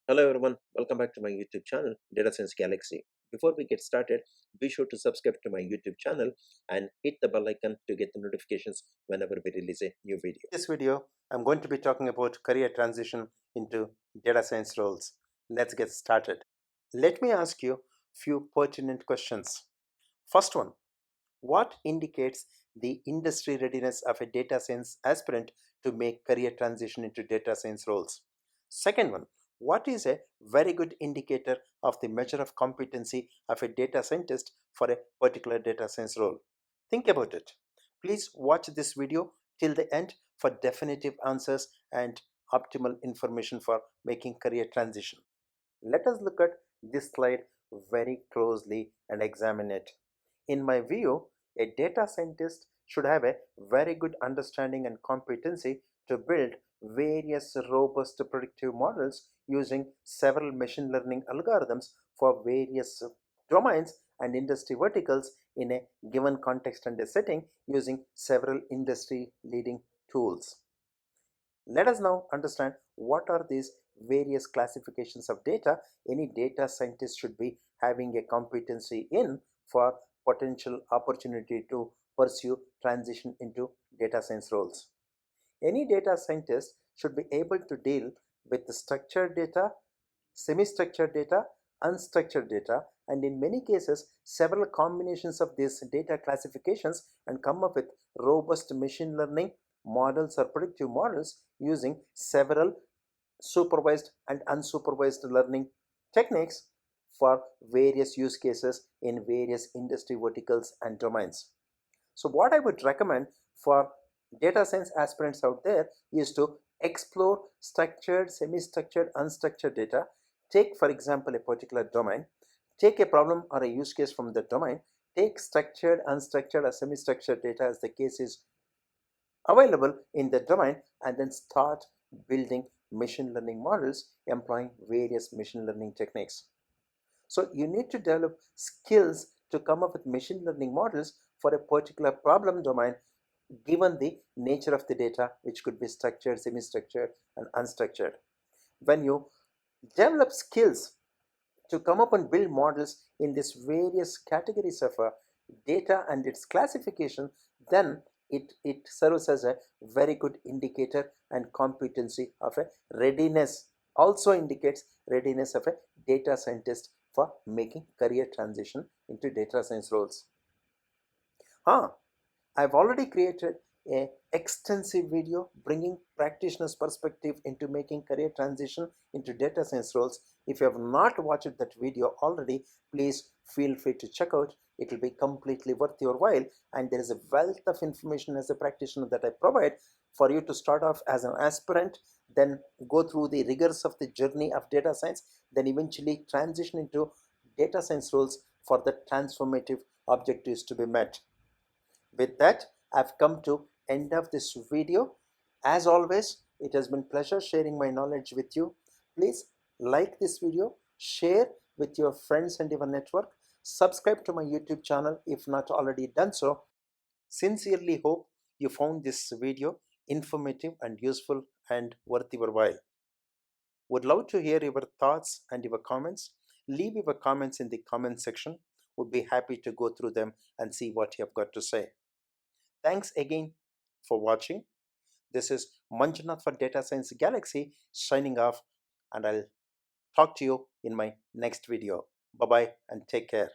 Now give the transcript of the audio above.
Hello everyone, welcome back to my YouTube channel, Data Science Galaxy. Before we get started, be sure to subscribe to my YouTube channel and hit the bell icon to get the notifications whenever we release a new video. In this video, I'm going to be talking about career transition into data science roles. Let's get started. Let me ask you a few pertinent questions. First one, what indicates the industry readiness of a data science aspirant to make career transition into data science roles? Second one, what is a very good indicator of the measure of competency of a data scientist for a particular data science role? Think about it. Please watch this video till the end for definitive answers and optimal information for making career transition. Let us look at this slide very closely and examine it. In my view, a data scientist should have a very good understanding and competency to build various robust predictive models using several machine learning algorithms for various domains and industry verticals in a given context and a setting using several industry leading tools. Let us now understand what are these various classifications of data any data scientist should be having a competency in for potential opportunity to pursue transition into data science roles. Any data scientist should be able to deal with the structured data, semi-structured data, unstructured data, and in many cases several combinations of these data classifications and come up with robust machine learning models or predictive models using several supervised and unsupervised learning techniques for various use cases in various industry verticals and domains. So what I would recommend for data science aspirants out there is to explore structured, semi-structured, unstructured data. Take, for example, a particular domain, take a problem or a use case from the domain, take structured, unstructured, or semi-structured data as the case is available in the domain, and then start building machine learning models employing various machine learning techniques. So you need to develop skills to come up with machine learning models for a particular problem domain given the nature of the data, which could be structured, semi-structured, and unstructured. When you develop skills to come up and build models in these various categories of data and its classification, then it serves as a very good indicator and competency of a readiness, also indicates readiness of a data scientist for making career transition into data science roles. I've already created a extensive video bringing practitioner's perspective into making career transition into data science roles. If you have not watched that video already, please feel free to check out. It will be completely worth your while, and there is a wealth of information as a practitioner that I provide for you to start off as an aspirant, then go through the rigors of the journey of data science, then eventually transition into data science roles for the transformative objectives to be met. With that, I've come to end of this video. As always, it has been pleasure sharing my knowledge with you. Please like this video, share with your friends and your network, subscribe to my YouTube channel if not already done so. Sincerely hope you found this video informative and useful and worth your while. Would love to hear your thoughts and your comments. Leave your comments in the comment section. Would be happy to go through them and see what you have got to say. Thanks again for watching. This is Manjunath for Data Science Galaxy signing off, and I'll talk to you in my next video. Bye bye and take care.